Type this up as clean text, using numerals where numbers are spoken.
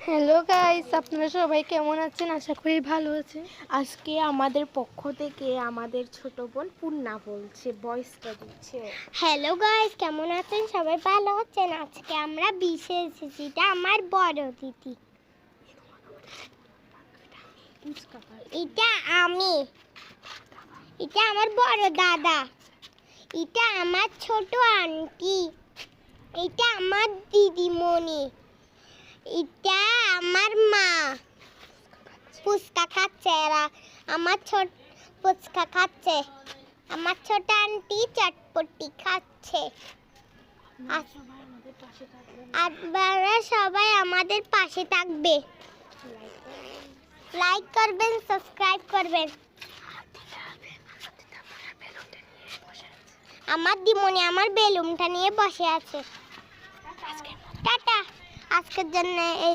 Hello guys, আপনারা সবাই কেমন আছেন? আশা করি ভালো আছেন। আজকে আমাদের পক্ষ থেকে আমাদের ছোট বোন পূর্ণা বলছে, ভয়েসটা দিচ্ছে। হ্যালো গাইস, কেমন আছেন? সবাই ভালো আছেন? আজকে আমরা বিশে এসেছি। এটা আমার বড় দিদি, এটা আমি, এটা আমার বড় দাদা, এটা আমার ছোট আন্টি, এটা আমার দিদিমণি, এটা আমার মা ফুচকা খাচ্ছে। এরা আমার ছোট ফুচকা খাচ্ছে। আমার ছোট আন্টি চটপটি খাচ্ছে। আপনারা সবাই আমাদের পাশে থাকবে, লাইক করবেন, সাবস্ক্রাইব করবেন। আমার দিমনি আমার বেলুনটা নিয়ে বসে আছে। টাটা। আজকের জন্য